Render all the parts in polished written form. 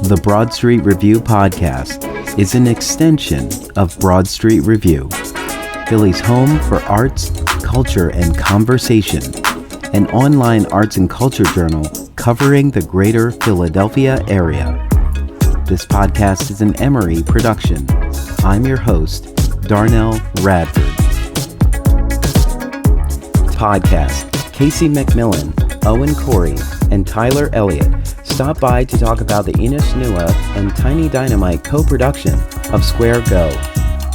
The Broad Street Review podcast is an extension of Broad Street Review, Philly's home for arts, culture, and conversation, an online arts and culture journal covering the greater Philadelphia area. This podcast is an Emory production. I'm your host, Darnelle Radford. Podcast, Casey McMillan, Owen Corey, and Tyler Elliott stop by to talk about the Inis Nua and Tiny Dynamite co-production of Square Go,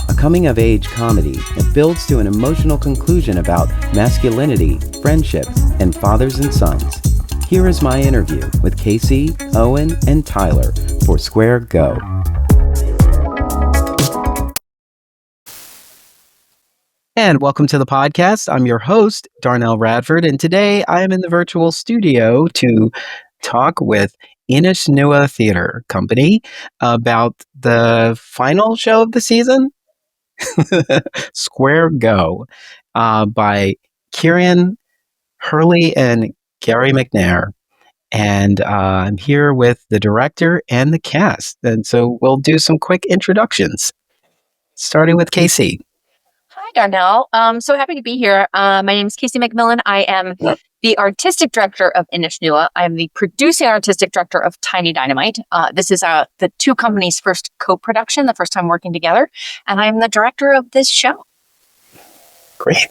a coming-of-age comedy that builds to an emotional conclusion about masculinity, friendship, and fathers and sons. Here is my interview with Casey, Owen, and Tyler for Square Go. And welcome to the podcast. I'm your host, Darnelle Radford, and today I am in the virtual studio to talk with Inis Nua Theatre Company about the final show of the season, Square Go, by Kieran Hurley and Gary McNair. And I'm here with the director and the cast. And so we'll do some quick introductions, starting with Casey. Hi, Darnelle. So happy to be here. My name is Casey McMillan. I am the artistic director of Inis Nua. I am the producing artistic director of Tiny Dynamite. This is the two companies' first co-production, the first time working together. And I'm the director of this show. Great.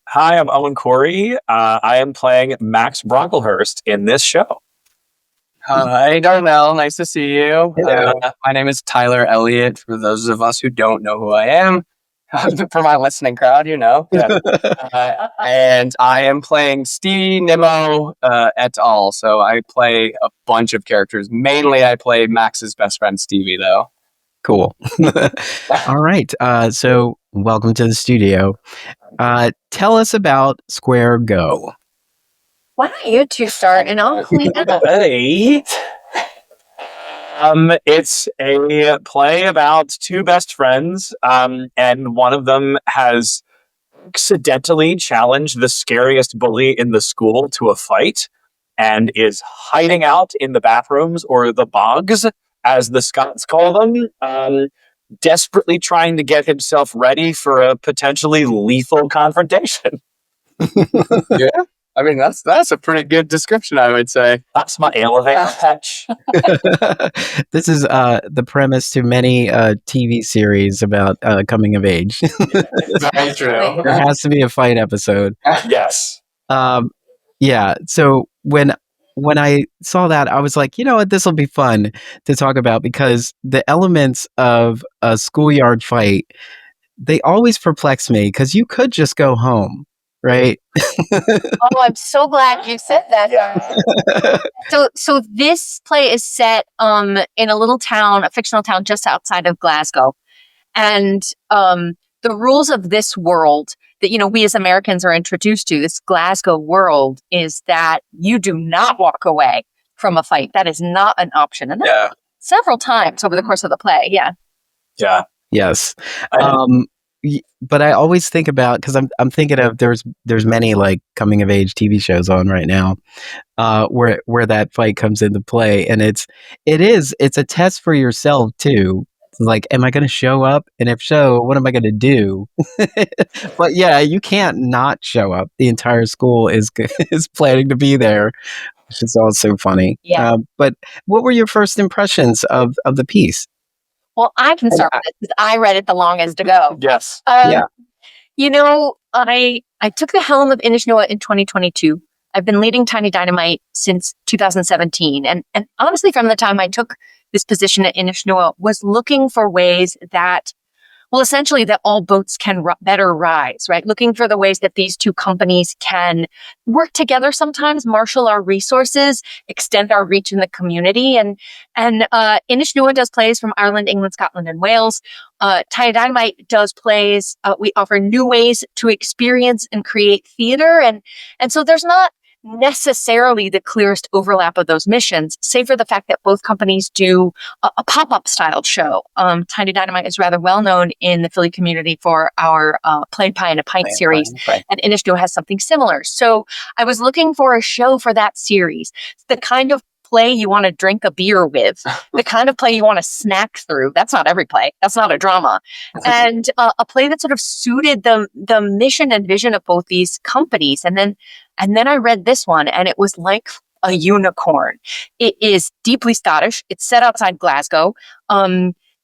Hi, I'm Owen Corey. I am playing Max Brocklehurst in this show. Hi, Darnelle. Nice to see you. Hello. My name is Tyler Elliott. For those of us who don't know who I am, for my listening crowd, you know. And I am playing Stevie Nimmo et al. So I play a bunch of characters. Mainly, I play Max's best friend, Stevie, though. Cool. All right. So welcome to the studio. Tell us about Square Go. Why don't you two start and I'll clean it up. Right. It's a play about two best friends, and one of them has accidentally challenged the scariest bully in the school to a fight and is hiding out in the bathrooms or the bogs, as the Scots call them, desperately trying to get himself ready for a potentially lethal confrontation. Yeah. I mean, that's a pretty good description, I would say. That's my elevator pitch. This is the premise to many TV series about coming of age. Very true. There has to be a fight episode. Yes. Yeah. So when I saw that, I was like, you know what, this will be fun to talk about because the elements of a schoolyard fight, they always perplex me because you could just go home, right? Oh, I'm so glad you said that. So this play is set in a little town, a fictional town just outside of Glasgow. And the rules of this world that, we as Americans are introduced to, this Glasgow world, is that you do not walk away from a fight. That is not an option. And that several times over the course of the play. Yeah. Yeah. Yes. But I always think about, because I'm thinking of there's many like coming of age TV shows on right now, where that fight comes into play, and it's a test for yourself too. Like, am I going to show up? And if so, what am I going to do? But yeah, you can't not show up. The entire school is planning to be there, which is also funny. Yeah. But what were your first impressions of the piece? Well, I can start with it because I read it the longest ago. Yes. I took the helm of Inis Nua in 2022. I've been leading Tiny Dynamite since 2017. And honestly, from the time I took this position at Inis Nua, was looking for ways that, essentially that all boats can better rise, right? Looking for the ways that these two companies can work together sometimes, marshal our resources, extend our reach in the community. And Inis Nua does plays from Ireland, England, Scotland, and Wales. Tiny Dynamite does plays. We offer new ways to experience and create theater. And so there's not necessarily the clearest overlap of those missions, save for the fact that both companies do a pop-up styled show. Tiny Dynamite is rather well known in the Philly community for our Play Pie in a Pint series, and Inis Nua has something similar. So I was looking for a show for that series, the kind of play you want to drink a beer with, the kind of play you want to snack through. That's not every play. That's not a drama. And a play that sort of suited the mission and vision of both these companies. And then I read this one, and it was like a unicorn. It is deeply Scottish. It's set outside Glasgow.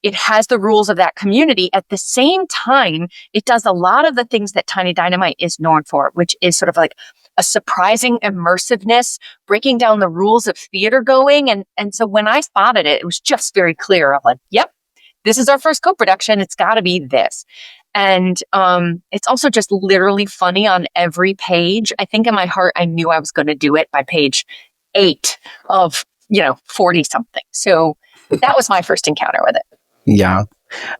It has the rules of that community. At the same time, it does a lot of the things that Tiny Dynamite is known for, which is sort of like a surprising immersiveness, breaking down the rules of theater going. And so when I spotted it, it was just very clear. I'm like, yep, this is our first co-production. It's got to be this. And it's also just literally funny on every page. I think in my heart, I knew I was going to do it by page 8 of, 40 something. So that was my first encounter with it. Yeah.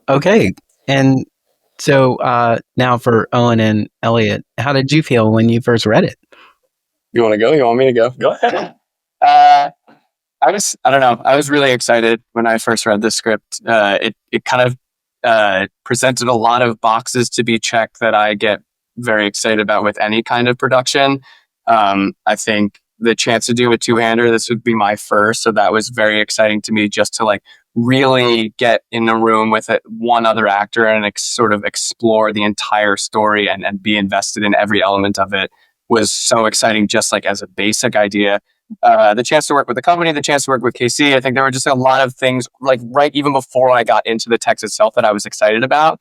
Okay. And so now for Owen and Elliot, how did you feel when you first read it? You want to go? You want me to go? Go ahead. I don't know. I was really excited when I first read the script. It kind of presented a lot of boxes to be checked that I get very excited about with any kind of production. I think the chance to do a two-hander, this would be my first. So that was very exciting to me, just to like really get in a room with one other actor and sort of explore the entire story and be invested in every element of it was so exciting, just like as a basic idea. The chance to work with the company, the chance to work with KC, I think there were just a lot of things like right even before I got into the text itself that I was excited about.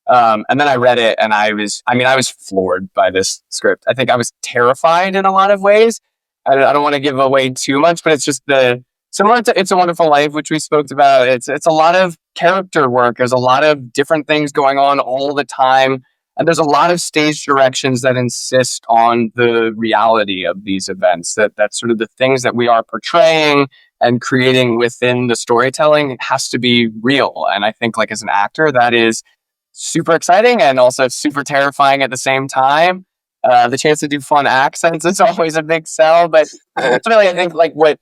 And then I read it and I was floored by this script. I think I was terrified in a lot of ways. I don't want to give away too much, but it's just similar to It's a Wonderful Life, which we spoke about. It's a lot of character work. There's a lot of different things going on all the time. And there's a lot of stage directions that insist on the reality of these events, that's sort of the things that we are portraying and creating within the storytelling has to be real. And I think like as an actor, that is super exciting and also super terrifying at the same time. The chance to do fun accents is always a big sell, but ultimately I think like what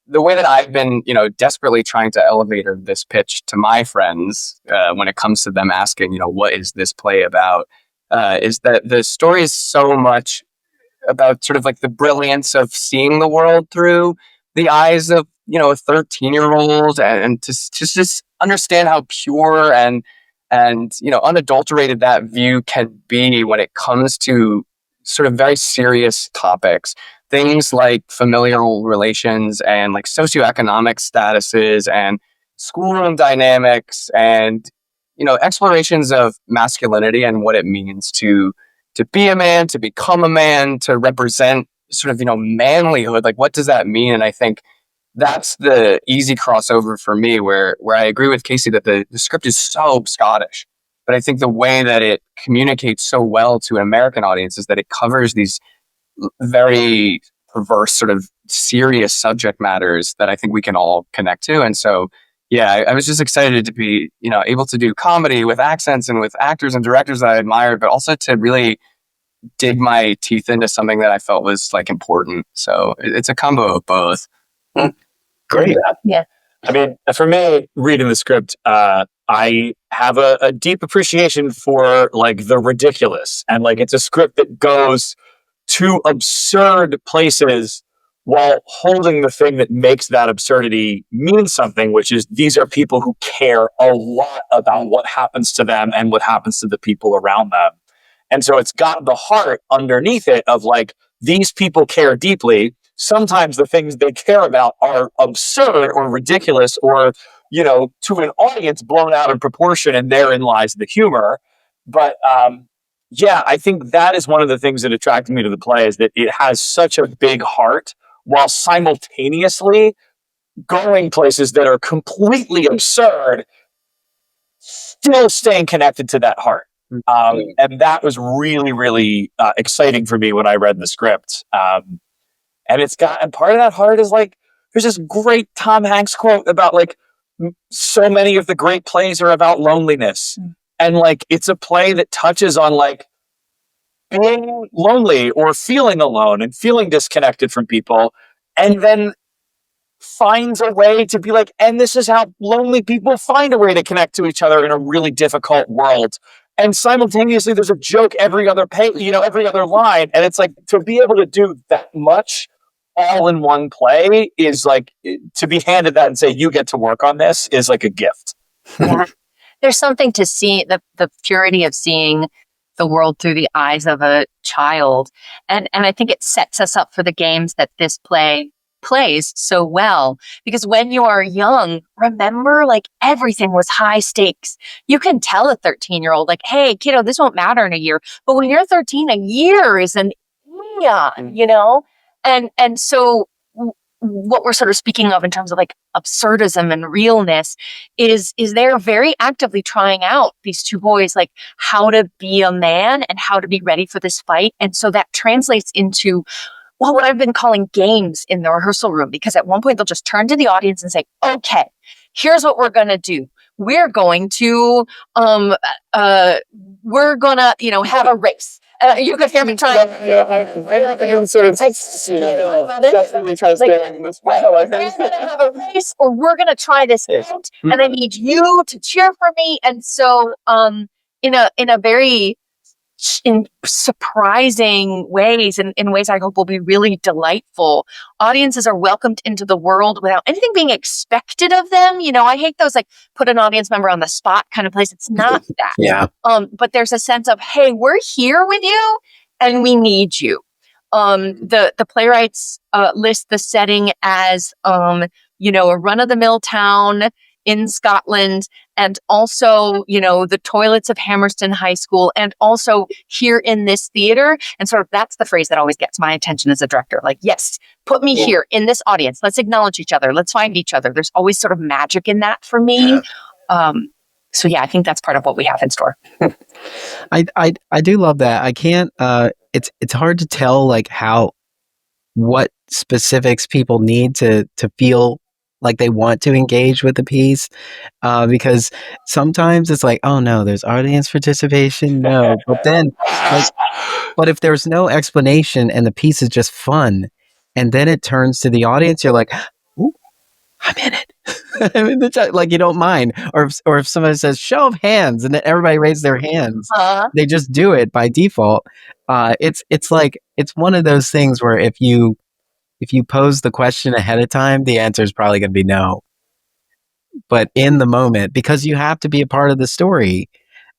the way that I've been, desperately trying to elevate this pitch to my friends when it comes to them asking, what is this play about, is that the story is so much about sort of like the brilliance of seeing the world through the eyes of, a 13-year-old and to just understand how pure and unadulterated that view can be when it comes to sort of very serious topics. Things like familial relations and like socioeconomic statuses and schoolroom dynamics and, explorations of masculinity and what it means to be a man, to become a man, to represent sort of, manlyhood. Like, what does that mean? And I think that's the easy crossover for me where I agree with Casey that the script is so Scottish, but I think the way that it communicates so well to an American audience is that it covers these very perverse, sort of serious subject matters that I think we can all connect to. And so, yeah, I was just excited to be, able to do comedy with accents and with actors and directors that I admired, but also to really dig my teeth into something that I felt was like important. So it's a combo of both. Great. Yeah. I mean, for me, reading the script, I have a deep appreciation for like the ridiculous, and like it's a script that goes to absurd places while holding the thing that makes that absurdity mean something, which is these are people who care a lot about what happens to them and what happens to the people around them. And so it's got the heart underneath it of like, these people care deeply. Sometimes the things they care about are absurd or ridiculous or, to an audience blown out of proportion, and therein lies the humor. But yeah, I think that is one of the things that attracted me to the play, is that it has such a big heart while simultaneously going places that are completely absurd, still staying connected to that heart. And that was really, really exciting for me when I read the script. And part of that heart is like, there's this great Tom Hanks quote about like, so many of the great plays are about loneliness. And like, it's a play that touches on like being lonely or feeling alone and feeling disconnected from people. And then finds a way to be like, and this is how lonely people find a way to connect to each other in a really difficult world. And simultaneously, there's a joke every other page, every other line. And it's like, to be able to do that much all in one play is like, to be handed that and say, you get to work on this is like a gift. Yeah. There's something to see the purity of seeing the world through the eyes of a child. And I think it sets us up for the games that this play plays so well. Because when you are young, remember, like, everything was high stakes. You can tell a 13-year-old, like, hey, kiddo, this won't matter in a year. But when you're 13, a year is an eon, you know? And so what we're sort of speaking of in terms of like absurdism and realness is they're very actively trying out, these two boys, like how to be a man and how to be ready for this fight. And so that translates into, well, what I've been calling games in the rehearsal room, because at one point they'll just turn to the audience and say, okay, here's what we're going to do. We're going to, have a race. You could hear me trying. I'm sort of definitely trying to stay in this way. We're going to have a race, or we're going to try this out, and I need you to cheer for me. And so, in a very surprising ways, and in ways I hope will be really delightful, audiences are welcomed into the world without anything being expected of them. You know, I hate those like put an audience member on the spot kind of place. It's not that. Yeah. But there's a sense of, hey, we're here with you and we need you. The playwrights list the setting as a run-of-the-mill town in Scotland, and also, the toilets of Hammerston High School, and also here in this theater. And sort of that's the phrase that always gets my attention as a director. Like, yes, put me here in this audience. Let's acknowledge each other. Let's find each other. There's always sort of magic in that for me. So yeah, I think that's part of what we have in store. I do love that. I can't. It's hard to tell like what specifics people need to feel like they want to engage with the piece, because sometimes it's like, oh no, there's audience participation, no. But then, but if there's no explanation and the piece is just fun, and then it turns to the audience, you're like, ooh, I'm in it. I'm in the chat, like you don't mind, or if somebody says show of hands and then everybody raises their hands, they just do it by default. It's like it's one of those things where if you pose the question ahead of time, the answer is probably going to be no. But in the moment, because you have to be a part of the story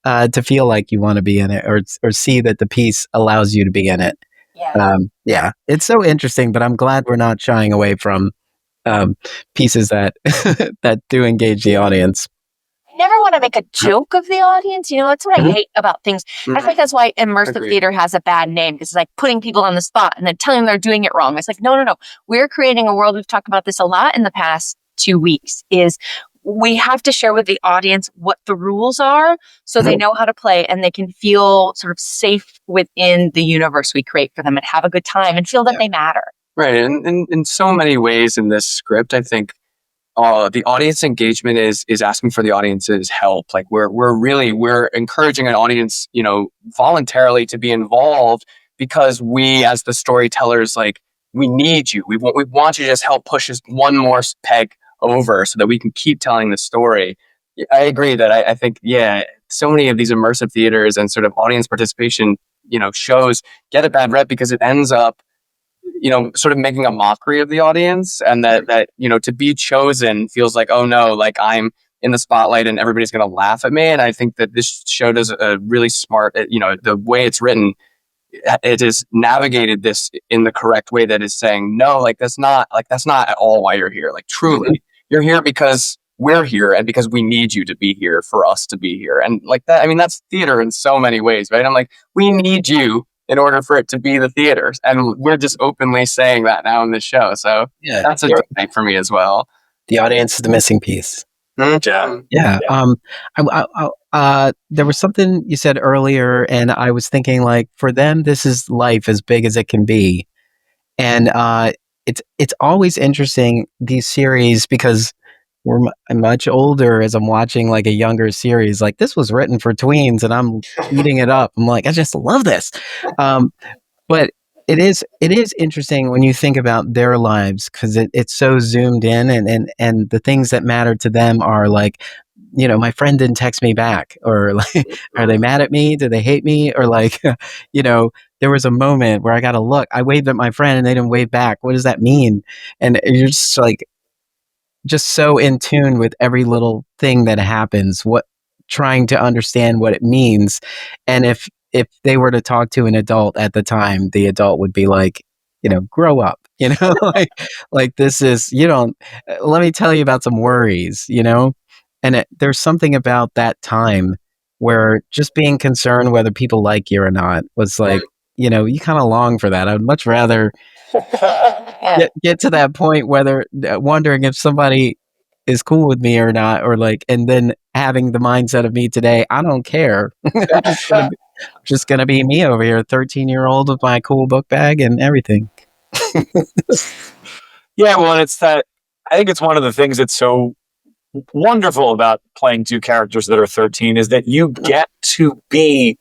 to feel like you want to be in it, or see that the piece allows you to be in it. Yeah, it's so interesting. But I'm glad we're not shying away from pieces that that do engage the audience. Never want to make a joke of the audience. That's what I hate about things. I think that's why immersive theater has a bad name, because it's like putting people on the spot and then telling them they're doing it wrong. It's like, no. We're creating a world. We've talked about this a lot in the past 2 weeks, is we have to share with the audience what the rules are so they know how to play and they can feel sort of safe within the universe we create for them and have a good time and feel that they matter. Right. And in so many ways in this script, I think the audience engagement is asking for the audience's help. Like we're encouraging an audience, voluntarily to be involved, because we as the storytellers, like, we need you. We want you to just help push us one more peg over so that we can keep telling the story. I agree that I think, so many of these immersive theaters and sort of audience participation, shows get a bad rep because it ends up, sort of making a mockery of the audience, and that to be chosen feels like, oh no, like I'm in the spotlight and everybody's going to laugh at me. And I think that this show does a really smart, the way it's written, it has navigated this in the correct way, that is saying, no, that's not at all why you're here. Like, truly, you're here because we're here and because we need you to be here for us to be here. And like that, I mean, that's theater in so many ways, right? I'm like, we need you in order for it to be the theater. And we're just openly saying that now in this show. So that's a delight for me as well. The audience is the missing piece. Yeah. There was something you said earlier, and I was thinking, like, for them, this is life as big as it can be. And it's always interesting, these series, because I'm much older as I'm watching like a younger series. Like, this was written for tweens and I'm eating it up. I'm like, I just love this. But it is interesting when you think about their lives, because it's so zoomed in, and the things that matter to them are like, my friend didn't text me back, or like, are they mad at me? Do they hate me? Or like, there was a moment where I got to look. I waved at my friend and they didn't wave back. What does that mean? And you're just like, just so in tune with every little thing that happens, what trying to understand what it means. And if they were to talk to an adult at the time, the adult would be like, grow up, like this is, let me tell you about some worries, and there's something about that time where just being concerned whether people like you or not was like, you kind of long for that. I would much rather get to that point, whether wondering if somebody is cool with me or not, or like, and then having the mindset of me today, I don't care. I'm just gonna be me over here, 13-year-old with my cool book bag and everything. Yeah, well, and it's that. I think it's one of the things that's so wonderful about playing two characters that are 13 is that you get to be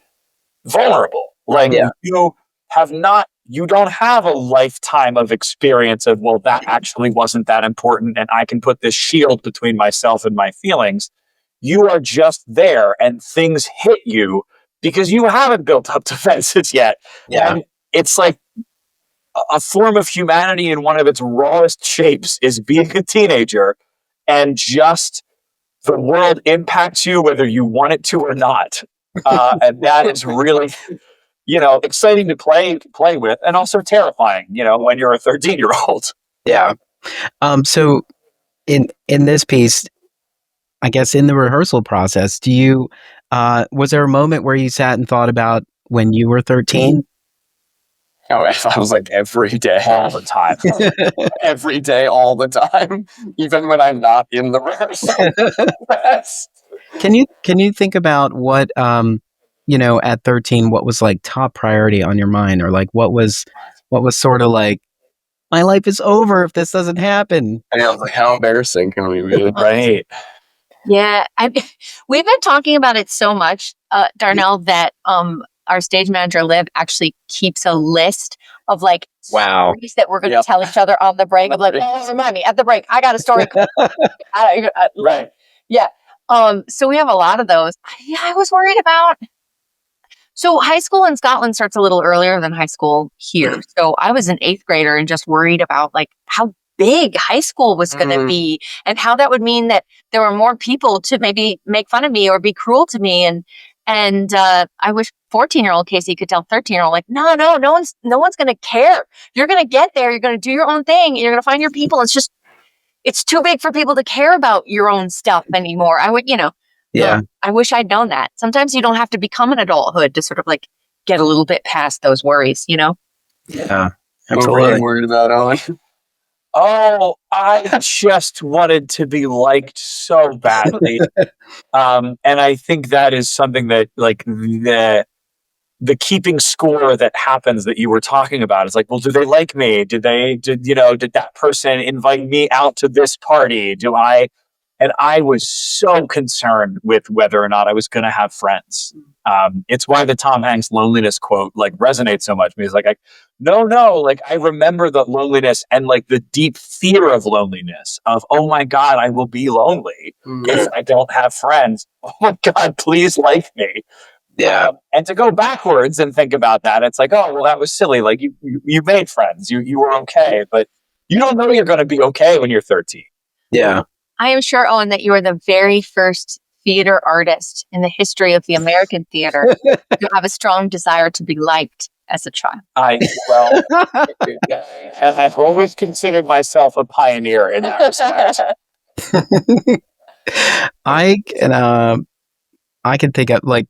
vulnerable. Like you don't have a lifetime of experience of, well, that actually wasn't that important and I can put this shield between myself and my feelings. You are just there and things hit you because you haven't built up defenses yet. Yeah. And it's like a form of humanity in one of its rawest shapes is being a teenager, and just the world impacts you whether you want it to or not. And that is really, exciting to play with, and also terrifying, when you're a 13-year-old. Yeah. So in this piece, I guess in the rehearsal process, was there a moment where you sat and thought about when you were 13? Oh, I was like every day, all the time. Every day, all the time, even when I'm not in the rehearsal. Can you think about what at 13, what was like top priority on your mind, or like what was sort of like, my life is over if this doesn't happen? And I was like, how embarrassing can we be? Right. Yeah, we've been talking about it so much, Darnelle, that our stage manager Liv actually keeps a list of like stories that we're going to tell each other on the break. Of like, oh, remind me at the break, I got a story. Right. Yeah. So we have a lot of those. I was worried about. So high school in Scotland starts a little earlier than high school here. So I was an 8th grader and just worried about like how big high school was going to be, and how that would mean that there were more people to maybe make fun of me or be cruel to me. And I wish 14-year-old Casey could tell 13-year-old, like, no one's going to care. You're going to get there. You're going to do your own thing. You're going to find your people. It's too big for people to care about your own stuff anymore. I would, I wish I'd known that. Sometimes you don't have to become an adulthood to sort of like get a little bit past those worries, Yeah, absolutely. What were you worried about, Owen? Oh, I just wanted to be liked so badly. And I think that is something that, like, the keeping score that happens that you were talking about is like, well, do they like me? Did that person invite me out to this party? And I was so concerned with whether or not I was going to have friends. It's why the Tom Hanks loneliness quote like resonates so much. Because like, no, like I remember the loneliness and like the deep fear of loneliness of, oh my God, I will be lonely if I don't have friends. Oh my God, please like me. Yeah. And to go backwards and think about that, it's like, oh, well, that was silly. Like you made friends, you were okay, but you don't know you're going to be okay when you're 13. Yeah. I am sure, Owen, that you are the very first theater artist in the history of the American theater to have a strong desire to be liked as a child. And I've always considered myself a pioneer in that respect. I can think of like,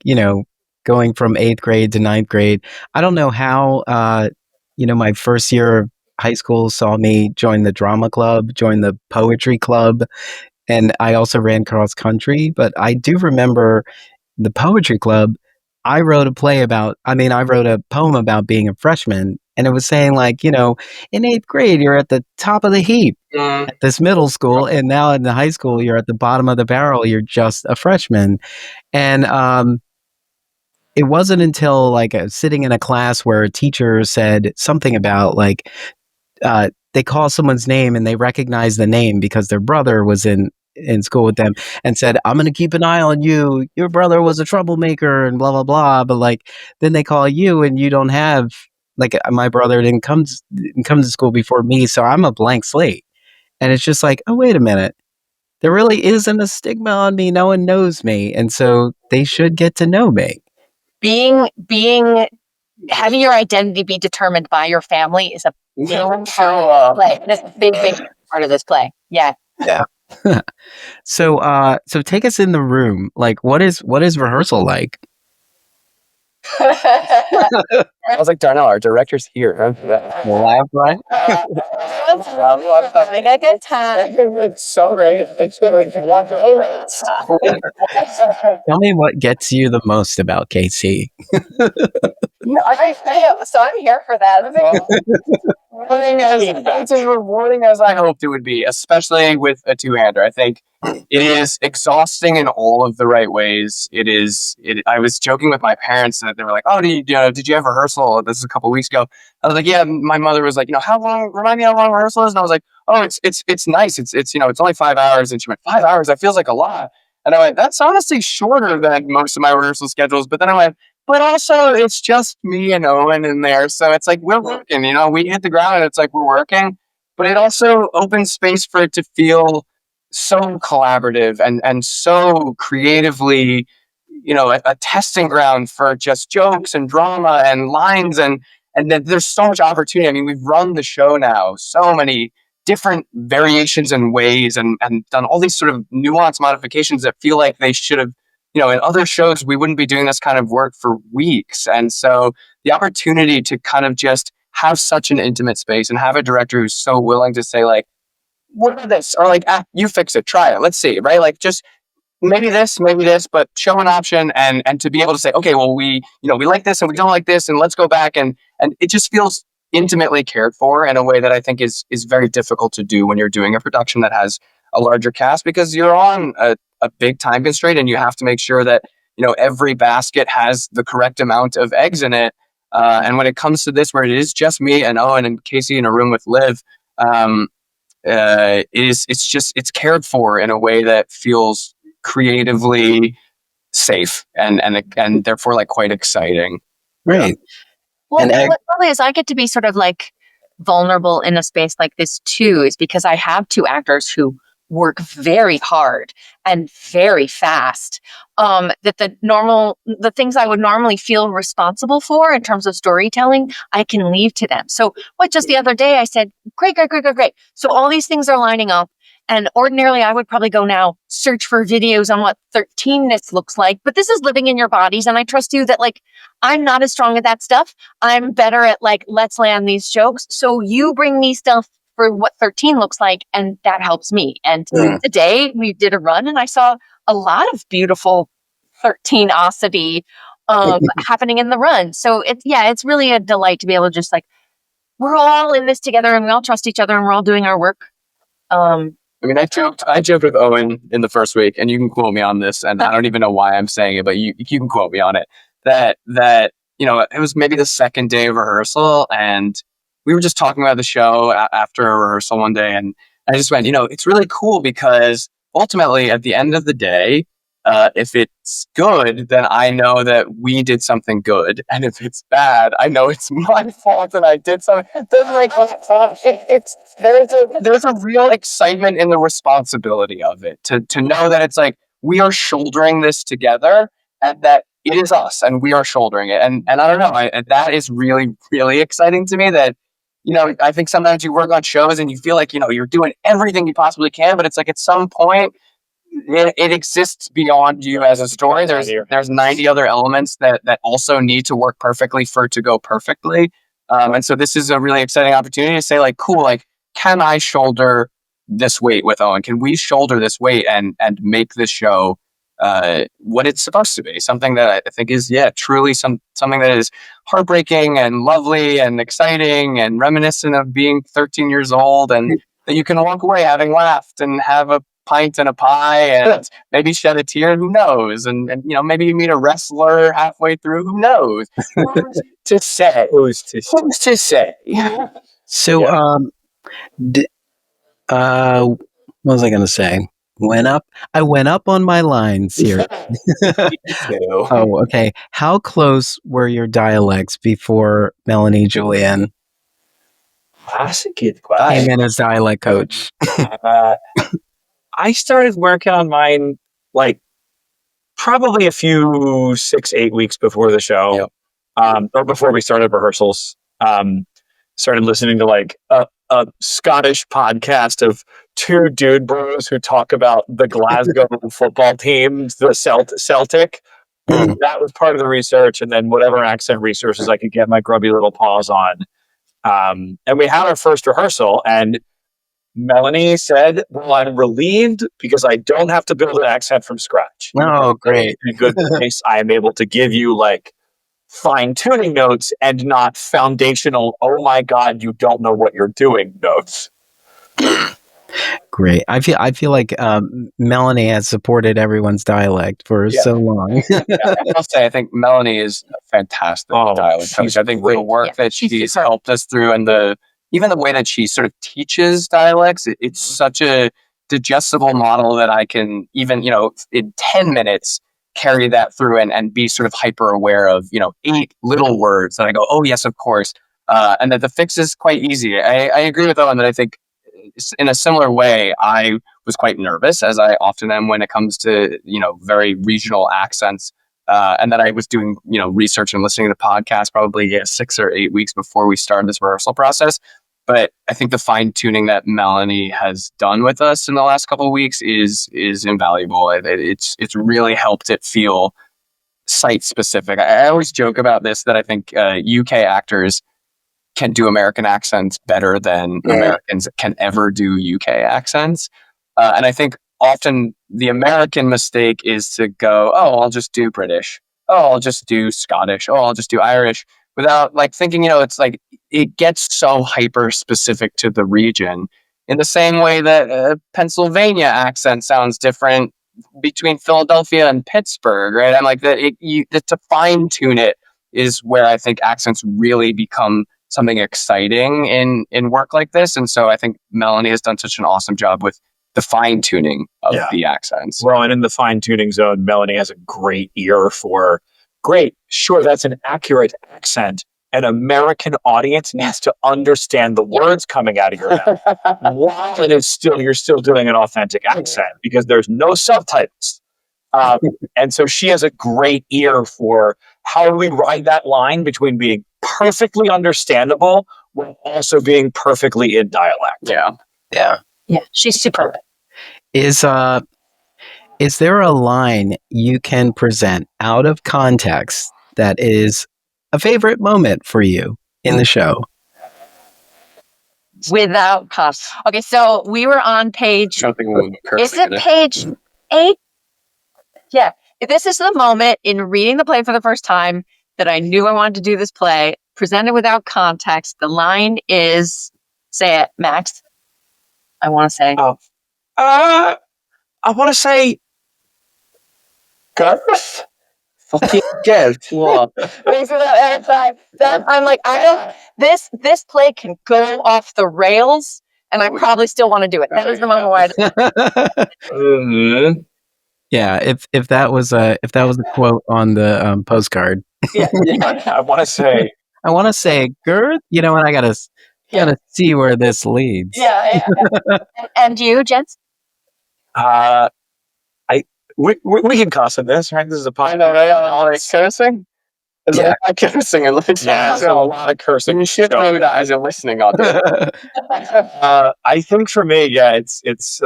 going from 8th grade to 9th grade. I don't know how, my first year of high school saw me join the drama club, join the poetry club. And I also ran cross country, but I do remember the poetry club. I wrote a poem about being a freshman, and it was saying like, in 8th grade, you're at the top of the heap at this middle school. And now in the high school, you're at the bottom of the barrel. You're just a freshman. And, it wasn't until like sitting in a class where a teacher said something about like, they call someone's name and they recognize the name because their brother was in in school with them and said, I'm going to keep an eye on you. Your brother was a troublemaker and blah, blah, blah. But like, then they call you and you don't have, like, my brother didn't come to school before me. So I'm a blank slate. And it's just like, oh, wait a minute. There really isn't a stigma on me. No one knows me. And so they should get to know me. Having your identity be determined by your family is a big part of play. That's a big part of this play. Yeah. Yeah. So take us in the room. Like, what is rehearsal like? I was like, Darnelle, our director's here. Laugh, right? Having a good time. It's so great. It's like, Tell me what gets you the most about KC. So I'm here for that. It's as rewarding as I hoped it would be, especially with a two-hander. I think it is exhausting in all of the right ways. I was joking with my parents that they were like, "Oh, did you have rehearsal?" This is a couple of weeks ago. I was like, "Yeah." My mother was like, "How long? Remind me how long rehearsal is?" And I was like, "Oh, it's nice. It's only 5 hours." And she went, "5 hours? That feels like a lot." And I went, "That's honestly shorter than most of my rehearsal schedules." But then I went, but also, it's just me and Owen in there. So it's like, we're working, we hit the ground and it's like, we're working. But it also opens space for it to feel so collaborative and so creatively, a testing ground for just jokes and drama and lines. And then there's so much opportunity. I mean, we've run the show now, so many different variations and ways and done all these sort of nuanced modifications that feel like they should have, in other shows, we wouldn't be doing this kind of work for weeks. And so the opportunity to kind of just have such an intimate space and have a director who's so willing to say, like, what about this? Or like, you fix it, try it, let's see, right? Like, just maybe this, but show an option and to be able to say, okay, well, we like this and we don't like this and let's go back. And it just feels intimately cared for in a way that I think is very difficult to do when you're doing a production that has a larger cast, because you're on a big time constraint and you have to make sure that every basket has the correct amount of eggs in it. And when it comes to this, where it is just me and Owen and Casey in a room with Liv, it's cared for in a way that feels creatively safe and therefore like quite exciting. Right. Well, what probably is I get to be sort of like vulnerable in a space like this too, is because I have two actors who work very hard and very fast. That the things I would normally feel responsible for in terms of storytelling, I can leave to them. So just the other day I said, great. So all these things are lining up. And ordinarily I would probably go now search for videos on what 13ness looks like, but this is living in your bodies. And I trust you that like, I'm not as strong at that stuff. I'm better at like, let's land these jokes. So you bring me stuff for what 13 looks like, and that helps me. And today we did a run and I saw a lot of beautiful 13osity happening in the run. So it's really a delight to be able to just like, we're all in this together and we all trust each other and we're all doing our work. I mean, I joked with Owen in the first week, and you can quote me on this, and I don't even know why I'm saying it, but you can quote me on it, that it was maybe the second day of rehearsal, and we were just talking about the show after a rehearsal one day, and I just went, it's really cool because ultimately at the end of the day, if it's good, then I know that we did something good. And if it's bad, I know it's my fault and I did something. There's a real excitement in the responsibility of it to know that it's like we are shouldering this together and that it is us and we are shouldering it. And I don't know, that is really, really exciting to me that, I think sometimes you work on shows and you feel like, you're doing everything you possibly can, but it's like at some point, it exists beyond you as a story. There's 90 other elements that also need to work perfectly for it to go perfectly. And so this is a really exciting opportunity to say like, cool, like, can I shoulder this weight with Owen? Can we shoulder this weight and make this show what it's supposed to be? Something that I think is, truly something that is heartbreaking and lovely and exciting and reminiscent of being 13 years old, and that you can walk away having laughed and have a pint and a pie and maybe shed a tear, who knows? And maybe you meet a wrestler halfway through, who knows? Who's to say? Who's to say? So, what was I going to say? I went up on my lines here. Oh, okay. How close were your dialects before Melanie Julian That's a good question. came in as dialect coach? I started working on mine like probably a few 6-8 weeks before the show, or before we started rehearsals. Started listening to like a Scottish podcast of two dude bros who talk about the Glasgow football team, the Celtic. That was part of the research, and then whatever accent resources I could get my grubby little paws on. And we had our first rehearsal, and Melanie said, "Well, I'm relieved because I don't have to build an accent from scratch. Oh, great. In a good place, I am able to give you like fine tuning notes and not foundational, oh my God, you don't know what you're doing notes." Great. I feel like Melanie has supported everyone's dialect for so long. I'll say, I think Melanie is a fantastic dialect coach. I think the work that she's helped us through, and even the way that she sort of teaches dialects, it's such a digestible model that I can even, in 10 minutes, carry that through and be sort of hyper aware of, 8 little words that I go, oh, yes, of course. And that the fix is quite easy. I agree with Owen that I think in a similar way, I was quite nervous, as I often am when it comes to, very regional accents. And that I was doing, research and listening to podcasts probably 6 or 8 weeks before we started this rehearsal process. But I think the fine tuning that Melanie has done with us in the last couple of weeks is invaluable. It's really helped it feel site specific. I always joke about this, that I think UK actors can do American accents better than Americans can ever do UK accents. And I think often the American mistake is to go, oh, I'll just do British. Oh, I'll just do Scottish. Oh, I'll just do Irish, without like thinking, it's like it gets so hyper specific to the region, in the same way that a Pennsylvania accent sounds different between Philadelphia and Pittsburgh, right? I'm like that. To fine tune it is where I think accents really become something exciting in work like this. And so I think Melanie has done such an awesome job with the fine tuning of the accents. Well, and in the fine tuning zone, Melanie has a great ear for, great, sure, that's an accurate accent. An American audience needs to understand the words coming out of your mouth while you're still doing an authentic accent, because there's no subtitles. And so she has a great ear for how do we ride that line between being perfectly understandable while also being perfectly in dialect. Yeah, she's superb. Is there a line you can present out of context that is a favorite moment for you in the show? Without cost. Okay, so we were on page. Is it page 8? Yeah. This is the moment in reading the play for the first time that I knew I wanted to do this play. Presented without context. The line is, say it, Max. I want to say. I want to say, Garth. Fucking Garth. What? Thanks for that airtime. I'm like, this play can go off the rails, and I probably still want to do it. That is the moment where Yeah, if that was a quote on the postcard. I want to say, Girth. And I gotta see where this leads. Yeah. And you, Jens? We can cuss in this, right? This is a podcast. I know, right? All like cursing. Yeah, I'm cursing. There's a lot of cursing. You should know that as you're listening on this. I think for me, it's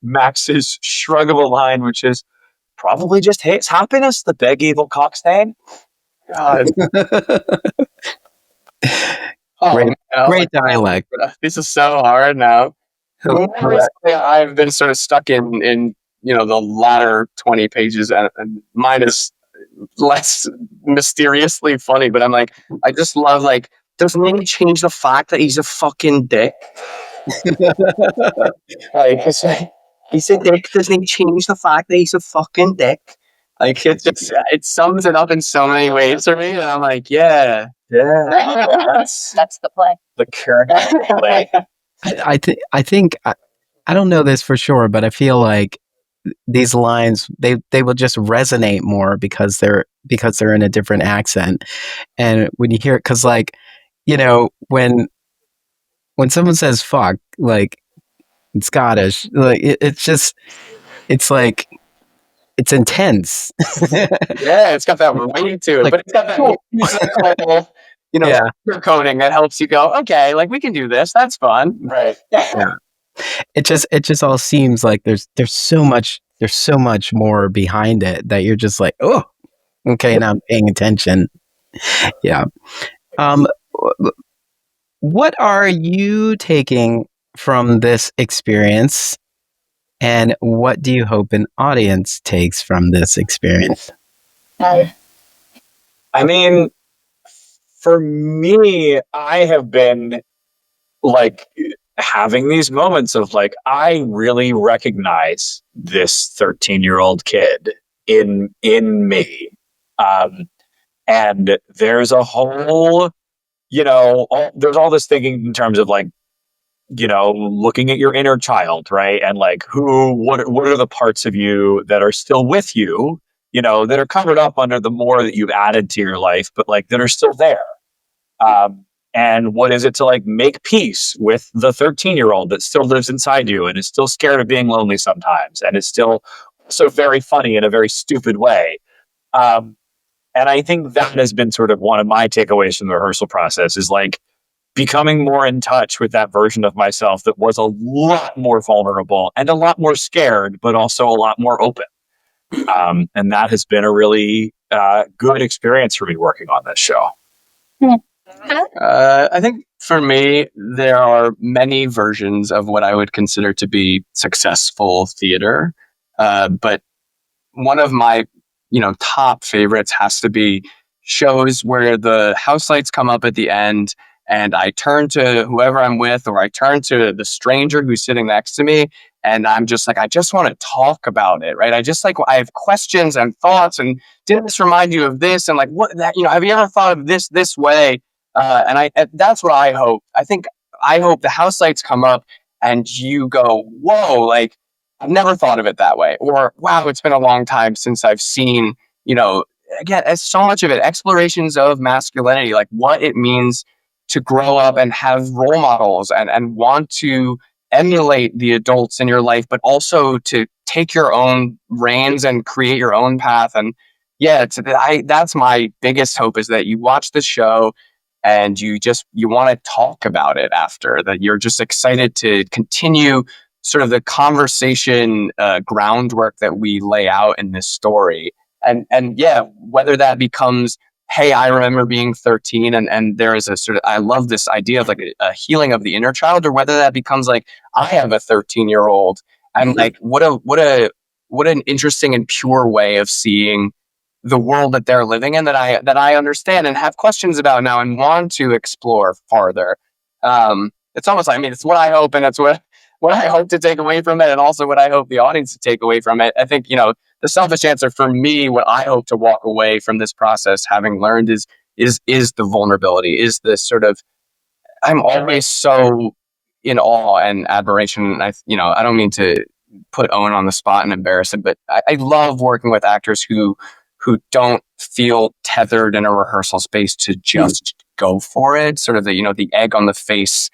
Max's shruggable line, which is probably just hates happiness, the big evil cockstain. God. Great dialect. This is so hard now. I've been sort of stuck in the latter 20 pages, and mine is less mysteriously funny, but I'm like, I just love, like, doesn't really change the fact that he's a fucking dick. Like, he's a dick, doesn't change the fact that he's a fucking dick. Like, it sums it up in so many ways for me, and I'm like, yeah. That's the play. The current play. I think I don't know this for sure, but I feel like these lines they will just resonate more because they're in a different accent. And when you hear it, because like, when someone says fuck, like in Scottish, like it's just it's like it's intense. Yeah, it's got that weight to it, Like, but it's got that musical, yeah, sugarcoating that helps you go, okay, like we can do this. That's fun. Right. yeah. It just all seems like there's so much more behind it that you're just like, oh, okay, now I'm paying attention. Yeah. Um, what are you taking from this experience, and what do you hope an audience takes from this experience? I mean, for me, I have been like having these moments of like, I really recognize this 13-year-old kid in me. And there's a whole, there's all this thinking in terms of like, looking at your inner child, right? And like what are the parts of you that are still with you, that are covered up under the more that you've added to your life, but like that are still there. And what is it to like make peace with the 13-year-old that still lives inside you and is still scared of being lonely sometimes and is still so very funny in a very stupid way. Um, and I think that has been sort of one of my takeaways from the rehearsal process is like becoming more in touch with that version of myself that was a lot more vulnerable and a lot more scared, but also a lot more open. And that has been a really good experience for me working on this show. I think for me, there are many versions of what I would consider to be successful theater. But one of my, top favorites has to be shows where the house lights come up at the end and I turn to whoever I'm with, or I turn to the stranger who's sitting next to me. And I'm just like, I just want to talk about it, right? I have questions and thoughts. And didn't this remind you of this? And like, what that, have you ever thought of this way? That's what I hope. I hope the house lights come up and you go, whoa, like I've never thought of it that way. Or, wow, it's been a long time since I've seen, again, it's so much of it, explorations of masculinity, like what it means to grow up and have role models and want to emulate the adults in your life, but also to take your own reins and create your own path. And yeah, that's my biggest hope, is that you watch the show and you want to talk about it after, that you're just excited to continue sort of the conversation groundwork that we lay out in this story. And yeah, whether that becomes, hey, I remember being 13 and there is a sort of, I love this idea of like a healing of the inner child, or whether that becomes like, I have a 13-year-old and like, what an interesting and pure way of seeing the world that they're living in, that I understand and have questions about now and want to explore farther. It's almost, I mean, it's what I hope, and it's what I hope to take away from it, and also what I hope the audience to take away from it. I think, the selfish answer for me, what I hope to walk away from this process having learned is the vulnerability, is this sort of, I'm always so in awe and admiration. I don't mean to put Owen on the spot and embarrass him, but I love working with actors who don't feel tethered in a rehearsal space to just go for it. Sort of the egg on the face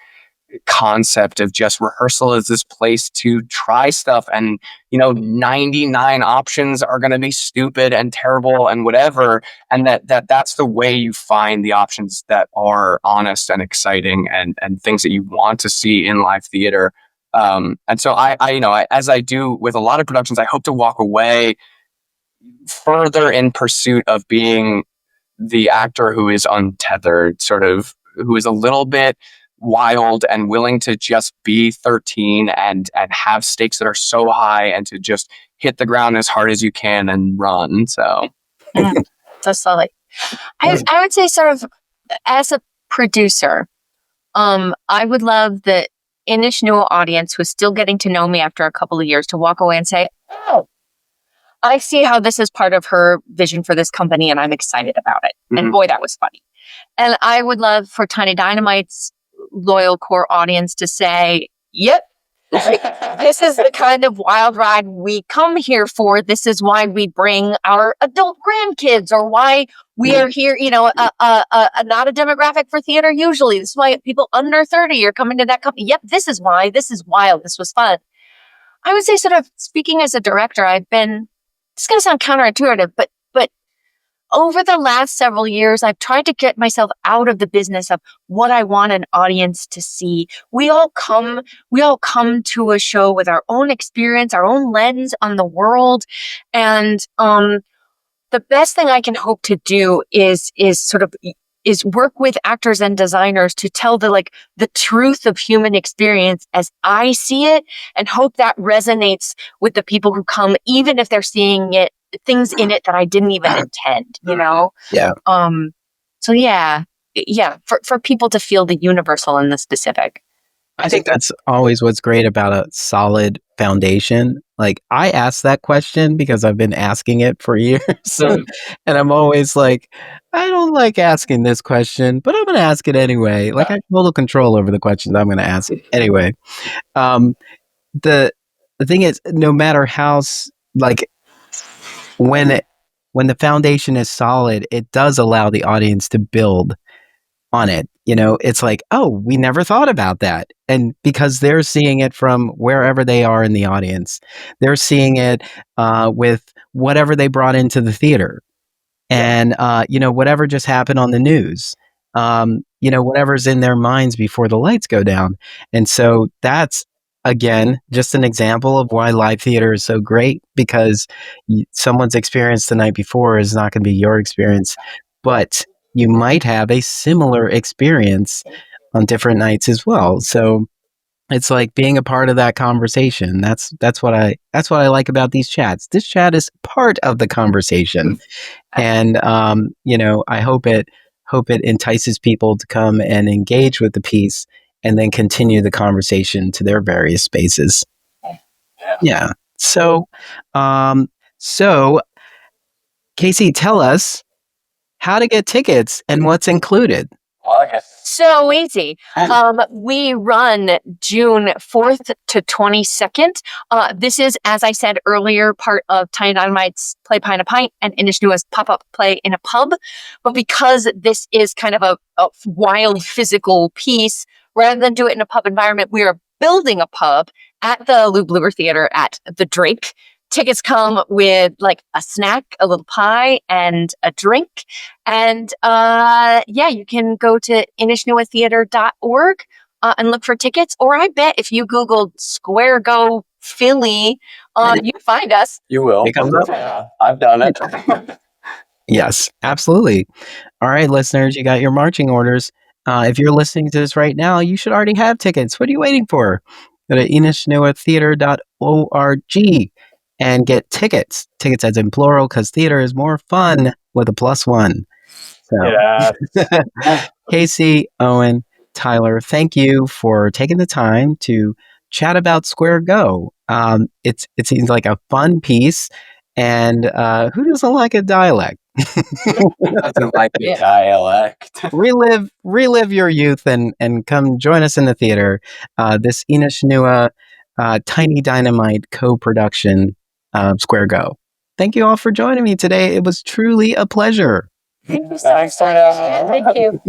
concept of just rehearsal is this place to try stuff, and 99 options are going to be stupid and terrible and whatever, and that's the way you find the options that are honest and exciting and things that you want to see in live theater. And so I as I do with a lot of productions, I hope to walk away further in pursuit of being the actor who is untethered, sort of, who is a little bit wild and willing to just be 13 and have stakes that are so high, and to just hit the ground as hard as you can and run. So that's lovely. I would say, sort of, as a producer, I would love the Inis Nua audience who's still getting to know me after a couple of years to walk away and say, oh, I see how this is part of her vision for this company, and I'm excited about it. Mm-hmm. And boy, that was funny. And I would love for Tiny Dynamite's loyal core audience to say, yep, Like, this is the kind of wild ride we come here for. This is why we bring our adult grandkids, or why we are here, not a demographic for theater usually. This is why people under 30 are coming to that company. Yep, this is why. This is wild. This was fun. I would say, sort of speaking as a director, it's going to sound counterintuitive, but over the last several years, I've tried to get myself out of the business of what I want an audience to see. We all come to a show with our own experience, our own lens on the world. And, the best thing I can hope to do is work with actors and designers to tell the truth of human experience as I see it, and hope that resonates with the people who come, even if they're seeing things in it that I didn't even intend, Yeah. So yeah, for people to feel the universal and the specific. I think that's always what's great about a solid foundation. Like, I asked that question because I've been asking it for years. And I'm always like, I don't like asking this question, but I'm going to ask it anyway. Like, I have total control over the questions I'm going to ask anyway. The thing is, no matter how, when the foundation is solid, it does allow the audience to build on it. It's like, oh, we never thought about that. And because they're seeing it from wherever they are in the audience, they're seeing it with whatever they brought into the theater, and whatever just happened on the news, whatever's in their minds before the lights go down. And so that's, again, just an example of why live theater is so great, because someone's experience the night before is not going to be your experience, but you might have a similar experience on different nights as well. So it's like being a part of that conversation. That's what I like about these chats. This chat is part of the conversation, and I hope it entices people to come and engage with the piece, and then continue the conversation to their various spaces. Yeah. So, Casey, tell us how to get tickets and what's included. So easy. We run June 4th to 22nd. This is, as I said earlier, part of Tiny Dynamite's Play Pie in a Pint and Inis Nua's pop-up play in a pub. But because this is kind of a wild physical piece, rather than do it in a pub environment, we are building a pub at the Lou Bluer Theater at the Drake. Tickets come with a snack, a little pie, and a drink. And you can go to inisnuatheater.org and look for tickets. Or I bet if you Googled Square Go Philly, you find us. You will. It comes up. Yeah, I've done it. Yes, absolutely. All right, listeners, you got your marching orders. If you're listening to this right now, you should already have tickets. What are you waiting for? Go to inisnuatheater.org and get tickets. Tickets as in plural, because theater is more fun with a +1. So, Yeah. Casey, Owen, Tyler, thank you for taking the time to chat about Square Go. It seems like a fun piece, and who doesn't like a dialect? Doesn't like the dialect. relive your youth and come join us in the theater. This Inis Nua Tiny Dynamite co-production of Square Go. Thank you all for joining me today. It was truly a pleasure. Thank you so much. Thank you.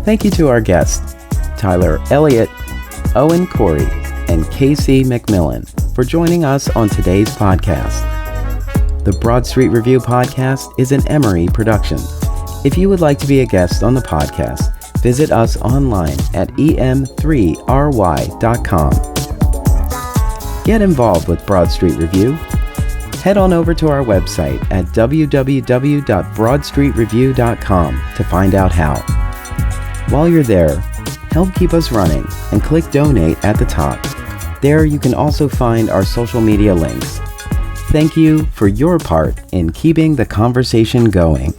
Thank you to our guests, Tyler Elliott, Owen Corey, and Casey McMillan, for joining us on today's podcast. The Broad Street Review podcast is an Emory production. If you would like to be a guest on the podcast, visit us online at em3ry.com. Get involved with Broad Street Review. Head on over to our website at www.broadstreetreview.com to find out how. While you're there, help keep us running and click donate at the top. There you can also find our social media links. Thank you for your part in keeping the conversation going.